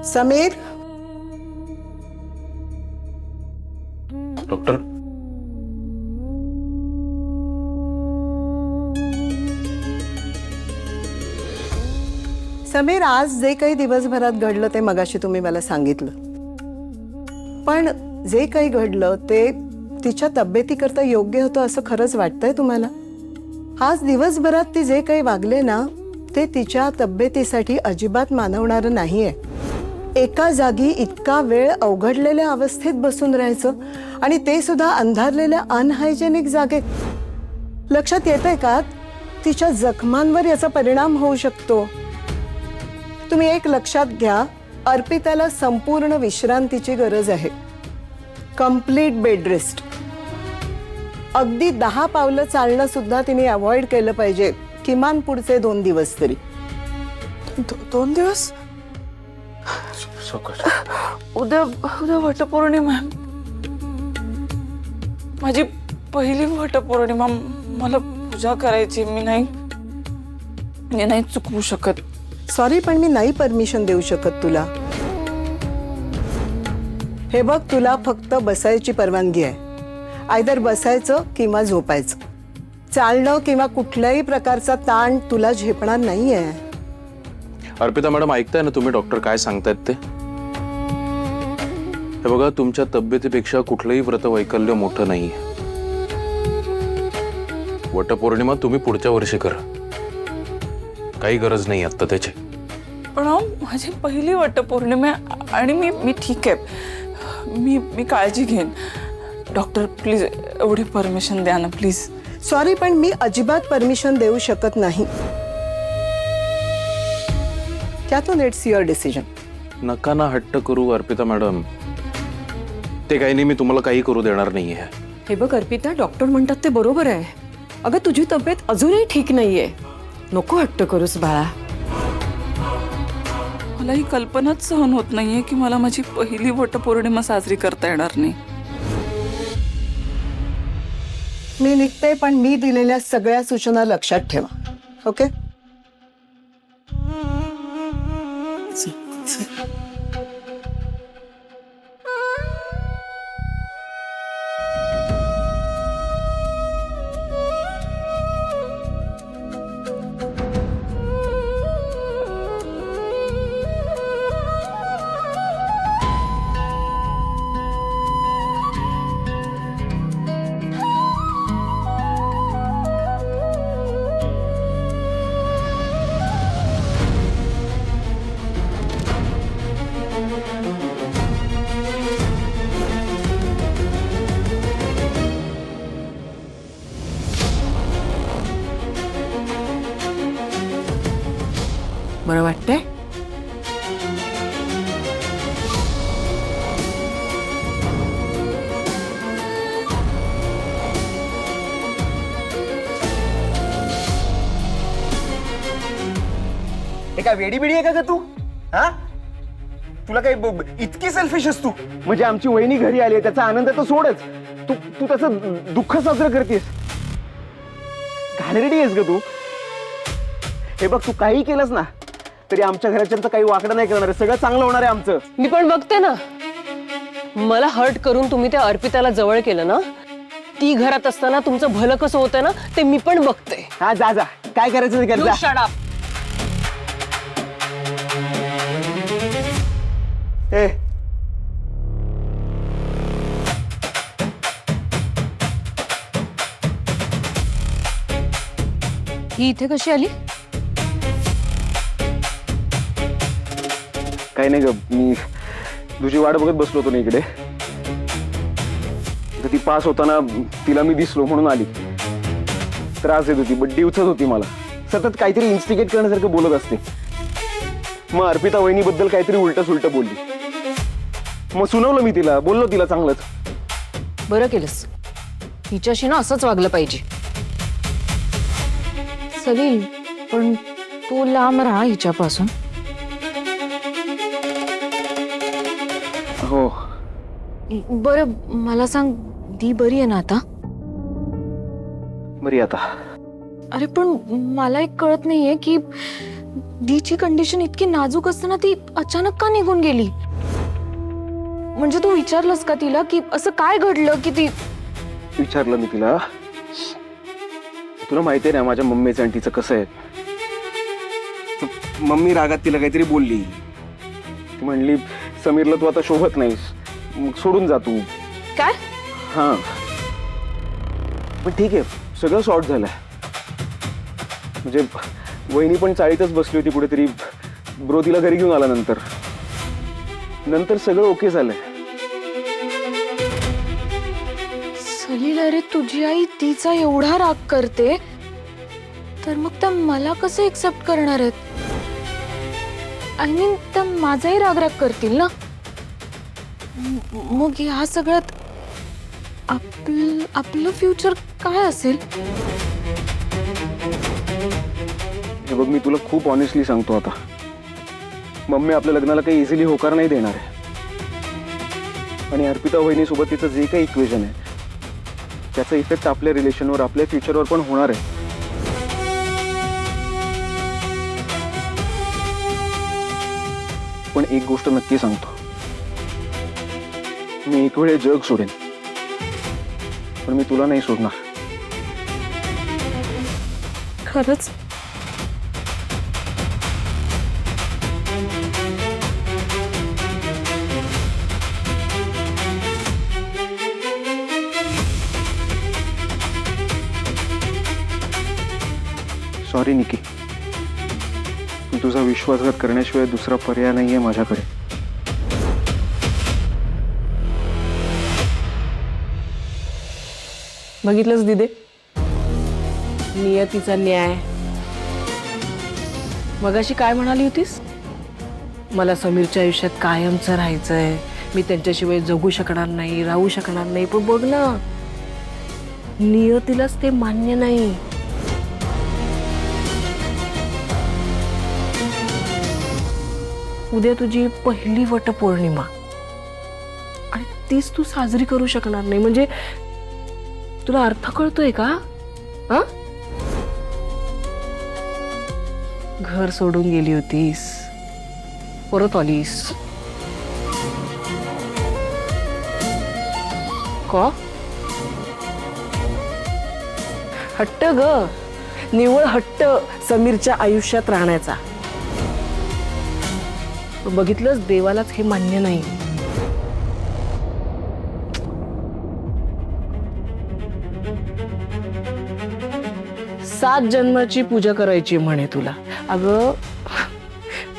Sameer, doctor Sameer, आज जे काही दिवसभरात घडलं ते मगाशी तुम्ही मला सांगितलं, पण जे काही घडलं ते तिच्या तब्येतीकरता योग्य होतं असं खरंच वाटतंय तुम्हाला? आज दिवसभरात ती जे काही वागले ना ते तिच्या तब्येतीसाठी अजिबात मानवणारं नाहीये. एका जागी इतका वेळ अवघडलेल्या अवस्थेत बसून राहायचं, आणि ते सुद्धा अंधारलेल्या अनहायजेनिक जागेत. लक्षात येतंय का तिच्या जखमांवर याचा परिणाम होऊ शकतो? तुम्ही एक लक्षात घ्या, अर्पिताला संपूर्ण विश्रांतीची गरज आहे. Complete bed rest. अगदी 10 पावलं चालणं सुद्धा तिने अवॉइड केलं पाहिजे, किमान पुढचे 2 दिवस तरी. 2 दिवस? उद्या उद्या वटपौर्णिमा आहे. माझी पहिली वटपौर्णिमा. मला पूजा करायची. मी नाही चुकवू शकत. सॉरी, पण मी नाही परमिशन देऊ शकत तुला. हे बघ, तुला फक्त बसायची परवानगी आहे. आयदर बसायचं किंवा झोपायचं. चालणं किंवा कुठल्याही प्रकारचा ताण तुला झेपणार नाहीये. अर्पिता मॅडम, ऐकताय ना तुम्ही डॉक्टर काय सांगतायत ते? हे बघा, तुमच्या तब्येतीपेक्षा कुठलंही व्रतवैकल्य मोठं नाहीये. वटपौर्णिमा तुम्ही पुढच्या वर्षी करा, काही गरज नाही आता त्याची. पण माझी पहिली वटपौर्णिमा आणि मी ठीक आहे. मी काळजी घेईन. डॉक्टर प्लीज एवढी परमिशन द्या ना प्लीज. सॉरी, पण मी अजिबात परमिशन देऊ शकत नाही. त्यातून इट्स युअर डिसिजन. नका ना हट्ट करू अर्पिता मॅडम. ते काही नाही, मी तुम्हाला काही करू देणार नाहीये. हे बघ अर्पिता, डॉक्टर म्हणतात ते बरोबर आहे. अगं तुझी तब्येत अजूनही ठीक नाहीये. नको हट्ट करूस बाळा. मला ही कल्पनाच सहन होत नाहीये की मला माझी पहिली वटपौर्णिमा साजरी करता येणार नाही. मी निघते, पण मी दिलेल्या सगळ्या सूचना लक्षात ठेवा. ओके? बरं वाटतंय? एका वेडी बिडी आहे का तू? हा, तुला काही इतकी सेल्फिश आहेस तू? म्हणजे आमची वहिनी घरी आली, त्याचा आनंद तर सोडच, तू त्याचं दुःख साजरं करतेस. घाणेरडी आहेस ग तू. हे बघ, तू काही केलंस ना तरी आमच्या घराच्यांचं काही वाकडं नाही करणार आहे. सगळं चांगलं होणार आहे आमचं. मी पण बघते ना. मला हर्ट करून तुम्ही त्या अर्पिताला जवळ केलं ना, ती घरात असताना तुमचं भलं कसं होतं ना ते मी पण बघते. हा, जा जा, काय करायचं ते कर जा. Shut up. ए, ही इथे कशी आली? काही नाही ग, मी तुझी वाट बघत बसलो होतो ना इकडे. तर ती पास होताना तिला मी दिसलो म्हणून आली. त्रास देत होती, बड्डी उचत होती मला. सतत काहीतरी इन्स्टिगेट करण्यासारखं बोलत असते. मग अर्पिता वहिनीबद्दल काहीतरी उलट सुलट बोलली. मग सुनावलं मी तिला, बोललो तिला चांगलंच. बरं केलंस. हिच्याशी ना असंच वागलं पाहिजे. सलील, पण तू लांब राहा हिच्यापासून. हो. बरं मला सांग, दी बरी आहे ना आता? बरी आता. अरे पण मला एक कळत नाहीये की डीची कंडिशन इतकी नाजूक असताना ती अचानक का निघून गेली? म्हणजे तू विचारलंस का तिला की असं काय घडलं की ती? विचारलं मी तिला. तुला माहिती आहे ना माझ्या मम्मीचं आणि तिचं कसं आहे. मम्मी रागात तिला काहीतरी बोलली. ती म्हणली समीरला तू आता शोभत नाहीस, मग सोडून जा तू. काय? हा पण ठीक आहे, सगळं सॉर्ट झालंय. म्हणजे वहिनी पण चाळीतच बसली होती कुठेतरी. ब्रो तिला घरी घेऊन आला. नंतर सगळं ओके झालंय. सलील, अरे तुझी आई तिचा एवढा राग करते तर मग त्या मला कसं एक्सेप्ट करणार आहेत? आय मीन त्या माझाही राग करतील ना. मग ह्या सगळ्यात आपलं फ्युचर काय असेल? हे बघ, मी तुला खूप ऑनेस्टली सांगतो आता. मम्मी आपल्या लग्नाला काही इझिली होकार नाही देणार आहे. आणि अर्पिता वहिनीसोबत तिचं जे काही इक्वेशन आहे त्याचा इफेक्ट आपल्या रिलेशनवर, आपल्या फ्युचरवर पण होणार आहे. पण एक गोष्ट नक्की सांगतो, मी एक वेळ जग सोडेन पण मी तुला नाही सोडणार. खरंच? सॉरी निकी, पण तुझा विश्वासघात करण्याशिवाय दुसरा पर्याय नाहीये माझ्याकडे. बघितलंच दिदे, नियतीचा न्याय. मगाशी काय म्हणाली होतीस? मला समीरच्या आयुष्यात कायमचं राहायचंय, मी त्यांच्याशिवाय जगू शकणार नाही, राहू शकणार नाही. पण बघ ना, नियतीलाच ते मान्य नाही. उद्या तुझी पहिली वटपौर्णिमा आणि तीच तू साजरी करू शकणार नाही. म्हणजे तुला अर्थ कळतोय का? हा? घर सोडून गेली होतीस, परत आलीस का? हट्ट ग, निव्वळ हट्ट समीरच्या आयुष्यात राहण्याचा. बघितलंच, देवालाच हे मान्य नाही. सात जन्माची पूजा करायची म्हणे तुला. अगं,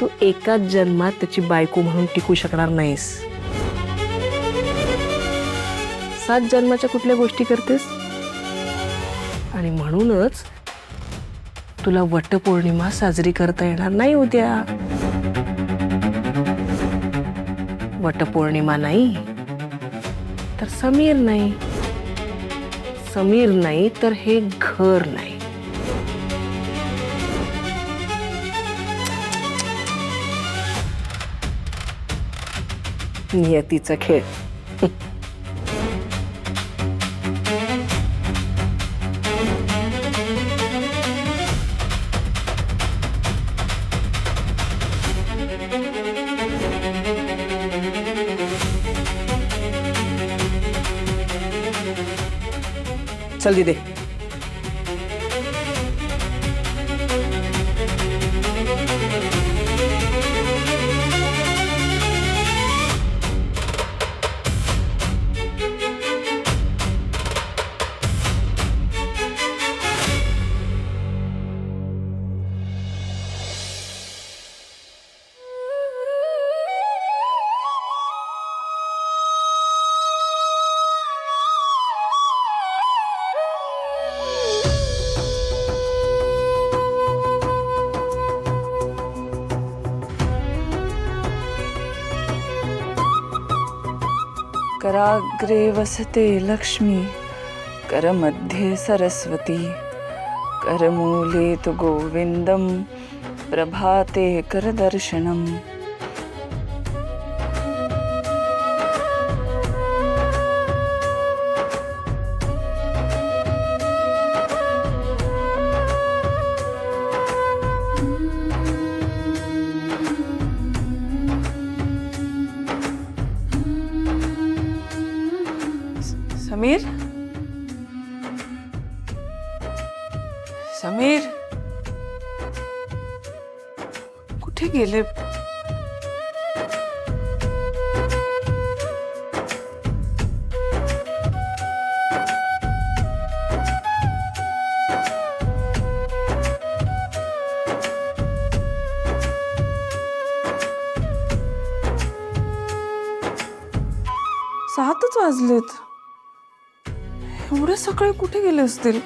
तू एकाच जन्मात त्याची बायको म्हणून टिकू शकणार नाहीस. 7 जन्माच्या कुठल्या गोष्टी करतेस? आणि म्हणूनच तुला वटपौर्णिमा साजरी करता येणार नाही उद्या. वटपौर्णिमा नाही तर समीर नाही, समीर नाही तर हे घर नाही. नियतीचा खेळ. चल दीदी. कराग्रे वसते लक्ष्मी, करमध्ये सरस्वती, करमूले तु गोविंदम, प्रभाते करदर्शनम. समीर समीर कुठे गेले? सातच वाजलेत. एवढे सकाळी कुठे गेले असतील?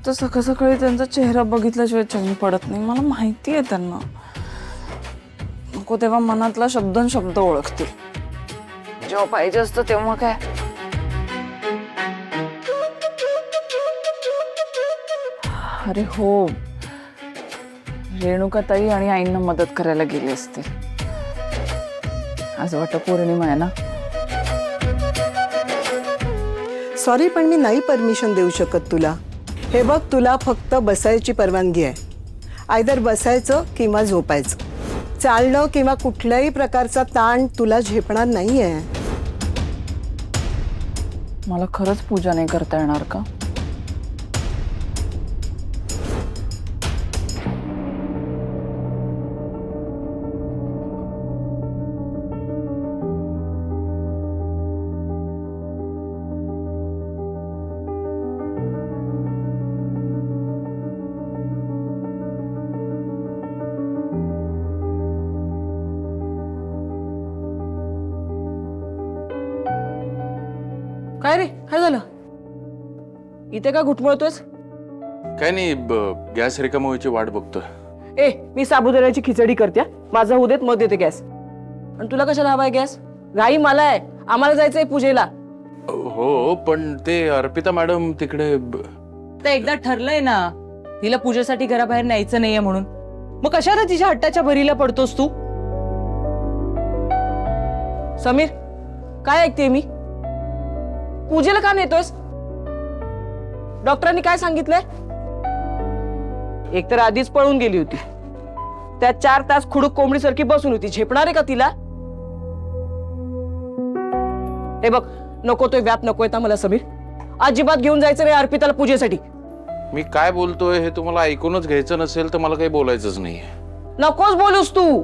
तर सकाळ सकाळी त्यांचा चेहरा बघितल्याशिवाय चैन पडत नाही. मला माहिती आहे त्यांना. नको तेव्हा मनातला शब्द न शब्द ओळखतील. जेव्हा पाहिजे असतं तेव्हा काय. अरे हो, रेणुकाताई आणि आईंना मदत करायला गेली असतील. आज वटपौर्णिमा आहे ना. सॉरी, पण मी नाही परमिशन देऊ शकत तुला. हे बघ, तुला फक्त बसायची परवानगी आहे. आयदर बसायचं किंवा झोपायचं. चालणं किंवा कुठल्याही प्रकारचा ताण तुला झेपणार नाहीये. मला खरंच पूजा नाही करता येणार का? काय रे, काय झालं? इथे का घुटमळतोस? काय नाही, गॅस रिकामा व्हायची वाट बघतोय. ए, मी साबुदाण्याची खिचडी करते. माझा होऊ देत, मग देते गॅस. आणि तुला कशाला हवाय गॅस? घाई मला आहे. आम्हाला जायचंय पूजेला. हो, पण ते अर्पिता मॅडम तिकडे तर एकदा ठरलंय ना तिला पूजेसाठी घराबाहेर न्यायचं नाहीये म्हणून. मग कशाला तिच्या हट्टाच्या भरीला पडतोस तू? समीर, काय ऐकते मी? पूजेला का नेतोयस? डॉक्टरांनी काय सांगितलंय? एकतर आधीच पळून गेली होती. त्यात 4 तास खुडूक कोंबडीसारखी बसून होती. झेपणार आहे का तिला? हे बघ, नको तो व्याप नकोय ना मला समीर. अजिबात घेऊन जायचं नाही अर्पिताला पूजेसाठी. मी काय बोलतोय हे तुम्हाला ऐकूनच घ्यायचं नसेल तर मला काही बोलायचंच नाहीये. नकोच बोलूस तू.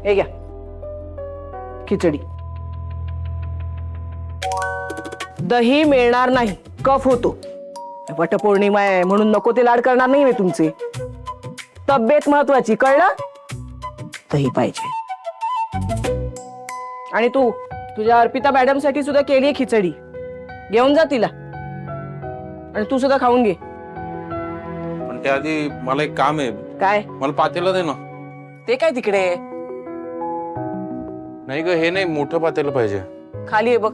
हे घ्या खिचडी. दही मिळणार नाही, कफ होतो. वटपौर्णिमा आहे म्हणून नको ते लाड करणार नाही मी तुमचे. तब्येत महत्वाची, कळलं? दही पाहिजे. आणि तू तुझ्या अर्पिता मॅडम साठी सुद्धा केली खिचडी. घेऊन जा तिला. आणि तू सुद्धा खाऊन घे. पण त्याआधी मला एक काम आहे. काय? मला पातेलं दे ना. ते काय तिकडे नाही ग, हे नाही, मोठं पातेलं पाहिजे. खाली आहे बघ.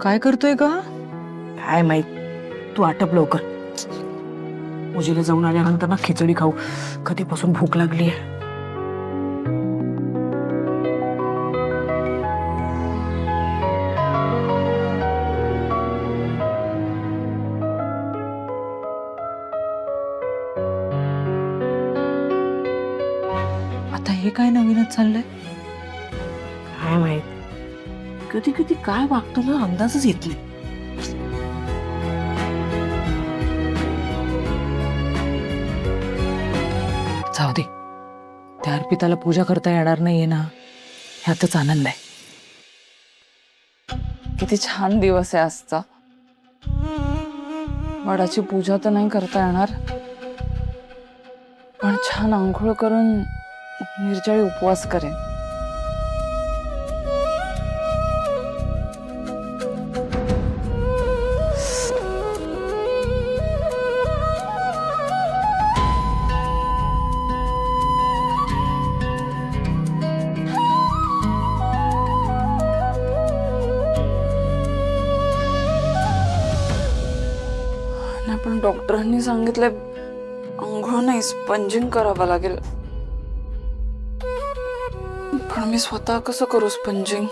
काय करतोय का? काय माहित. तू आटप लवकर. पूजेला जाऊन आल्यानंतर ना खिचडी खाऊ. कधीपासून भूक लागली आहे. आता हे काय नवीनच चाललंय? काय माहित. कधी कधी काय वागतो ना अंदाजच येत नाही. जाऊ दे, त्या अर्पिताला पूजा करता येणार नाहीये ना, ह्यातच आनंद आहे. किती छान दिवस आहे आजचा. वडाची पूजा तर नाही करता येणार, पण छान आंघोळ करून निर्जळी उपवास करेन. पण डॉक्टरांनी सांगितलंय आंघोळ हो नाही, स्पंजिंग करावं लागेल. पण मी स्वतः कसं करू स्पंजिंग?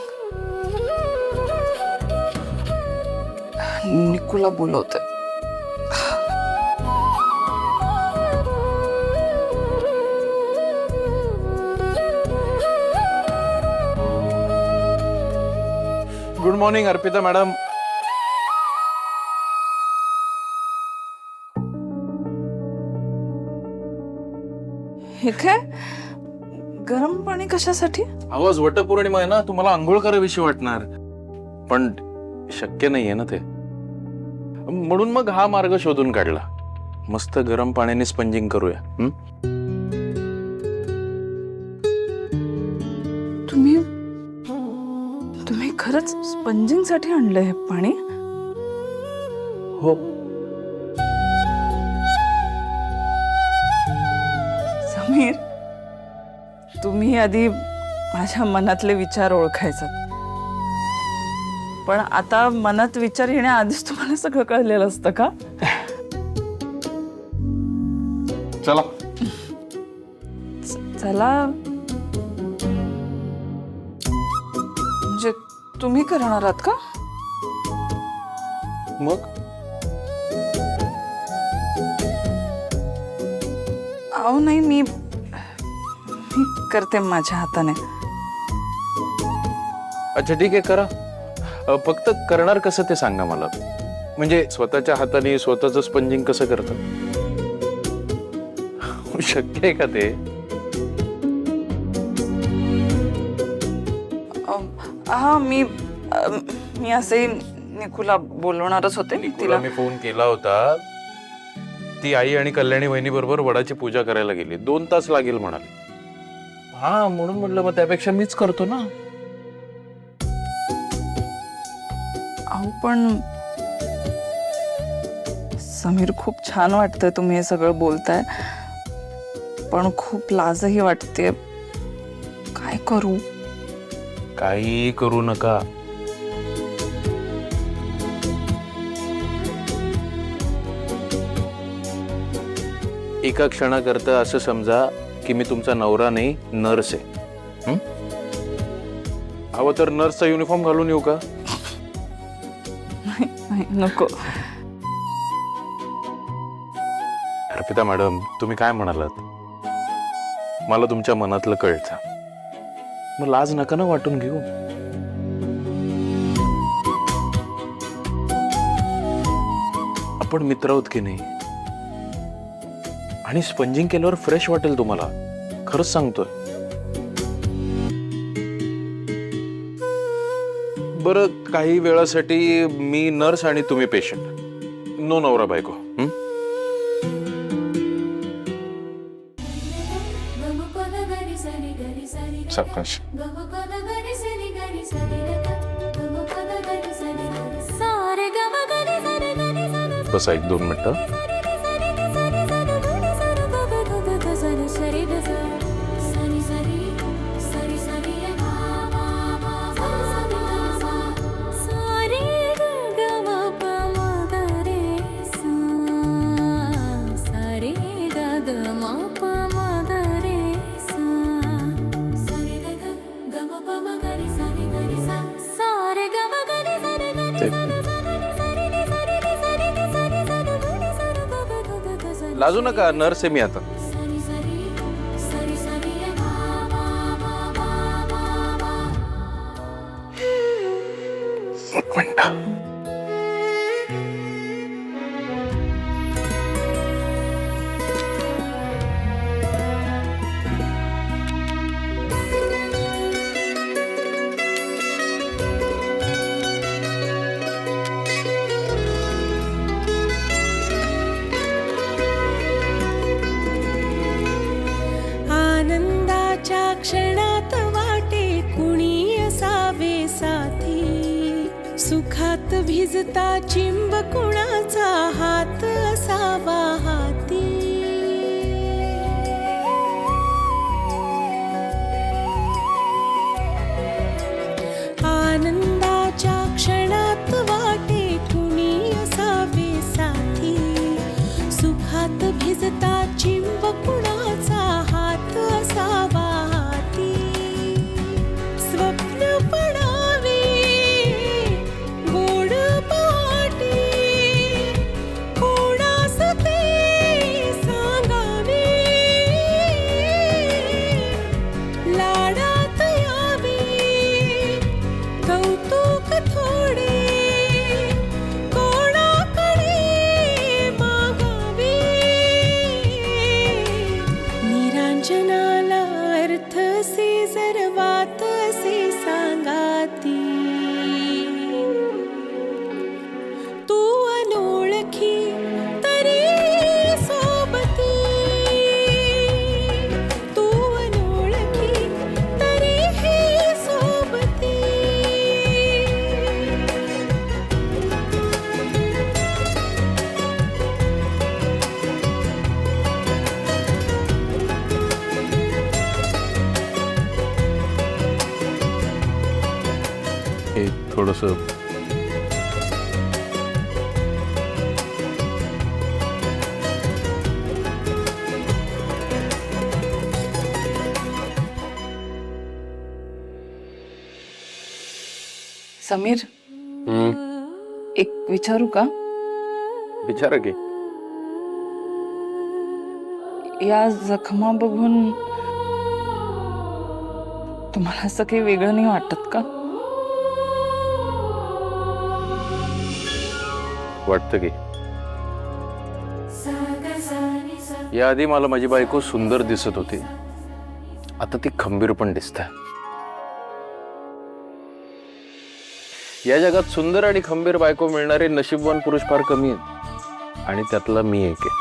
निकूला बोलवते. Good morning Arpita madam. हे काय गरम पाणी कशासाठी? आवाज वटपौर्णिमा आहे ना, तुम्हाला आंघोळ करावीशी वाटणार, पण शक्य नाहीये ना ते, म्हणून मग हा मार्ग शोधून काढला. मस्त गरम पाण्याने स्पंजिंग करूया. तुम्ही खरंच स्पंजिंग साठी आणलंय हे पाणी? हो. समीर, तुम्ही आधी माझ्या मनातले विचार ओळखायचात, पण आता मनात विचार येण्याआधीच तुम्हाला सगळं कळलेलं असतं का? चला. चला म्हणजे तुम्ही करणार आहात का? मग अहो नाही, मी करते माझ्या हाताने. अच्छा ठीक आहे, करा. फक्त करणार कसं ते सांगा मला. म्हणजे स्वतःच्या हाताने स्वतःचं स्पंजिंग कसं करतात? शक्य आहे का ते? हा, मी असे निकूला बोलवणारच होते. तिला मी फोन केला होता. ती आई आणि कल्याणी वहिनी बरोबर वडाची पूजा करायला गेली. 2 तास लागेल म्हणाले. हा, म्हणून म्हटलं मग त्यापेक्षा मीच करतो ना. अहो पण समीर, खूप छान वाटतंय तुम्ही हे सगळं बोलताय, पण खूप लाजही वाटते. काय करू? काही करू नका. एका क्षणाकरता असं समजा की मी तुमचा नवरा नाही, नर्स आहे. हवं तर नर्सचा युनिफॉर्म घालून येऊ का? नाही, नको. अर्पिता मॅडम, तुम्ही काय म्हणालात? मला तुमच्या मनातलं कळतं. मग लाज नका ना वाटून घेऊ. आपण मित्र आहोत की नाही? आणि स्पंजिंग केल्यावर फ्रेश वाटेल तुम्हाला, खरंच सांगतोय. बरं, काही वेळासाठी मी नर्स आणि तुम्ही पेशंट. नो नवरा बायको. सावकाश. बस 1-2 मिनिटं. लाजू नका, नर्स आहे मी आता. एक मिनिट. क्षणात वाटे कुणी असावे साथी, सुखात भिजता चिंब कुणाचा हात असावा हाती. आनंदाच्या क्षणात वाटे कुणी असावे साथी, सुखात भिजता चिंब वचनाला अर्थ से जर वात से सांगाती तू अनोळखी तरी सोबती तू अनोळखी तरी हे सोबती हे थोडस समीर एक विचारू का? विचारा की. या जखमा बघून तुम्हाला असं काही वेगळं नाही वाटत का? वाटतं की याआधी मला माझी बायको सुंदर दिसत होती, आता ती खंबीर पण दिसते. या जगात सुंदर आणि खंबीर बायको मिळणारे नशीबवान पुरुष फार कमी आहेत आणि त्यातला मी एक आहे.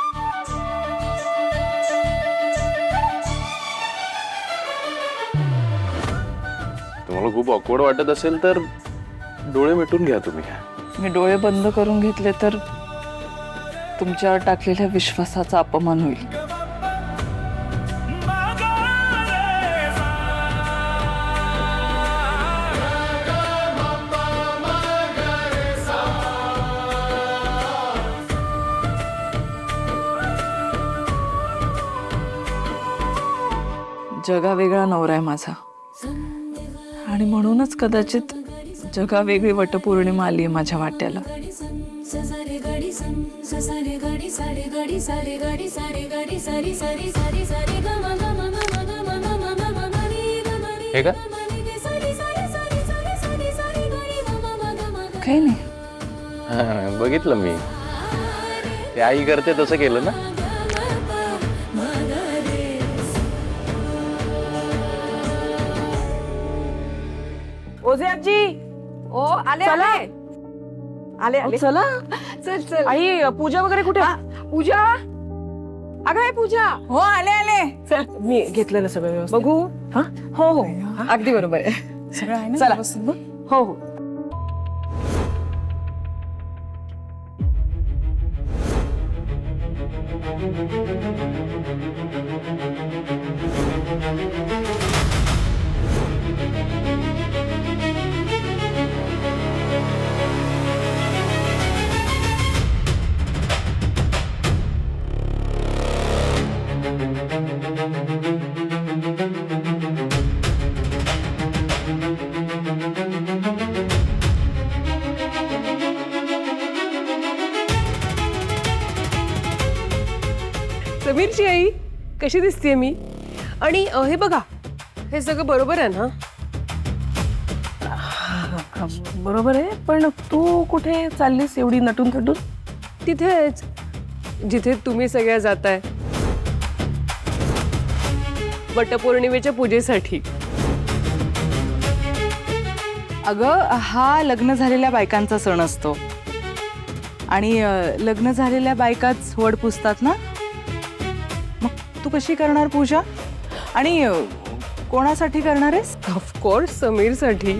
तुम्हाला खूप ऑकवर्ड वाटत असेल तर डोळे मिटून घ्या तुम्ही. मी डोळे बंद करून घेतले तर तुमच्यावर टाकलेल्या विश्वासाचा अपमान होईल. जगा वेगळा नवरा आहे माझा आणि म्हणूनच कदाचित जगा वेगळी वटपौर्णिमा आली आहे माझ्या वाट्याला. हे का काही नाही. बघितलं मी, ते आई करते तसं केलं ना. ओझे आजी ओ आले चला. आले आले आले. चला चल चल आई पूजा वगैरे कुठे? पूजा अगं हे पूजा हो आले आले. चल मी घेतलेलं सगळं व्यवस्थित. बघू हा? हो हो अगदी बरोबर आहे सगळं आहे ना चला. व्यवस्थित बघ? हो हो. समीरची आई कशी दिसतेय मी? आणि हे बघा हे सगळं बरोबर आहे ना? बरोबर आहे, पण तू कुठे चाललीस एवढी नटून थटून? तिथेच जिथे तुम्ही सगळ्या जाताय वटपौर्णिमेच्या पूजेसाठी. अगं हा लग्न झालेल्या बायकांचा सण असतो आणि लग्न झालेल्या बायकाच वड पुजतात ना. मग तू कशी करणार पूजा आणि कोणासाठी करणार आहेस? ऑफकोर्स समीरसाठी.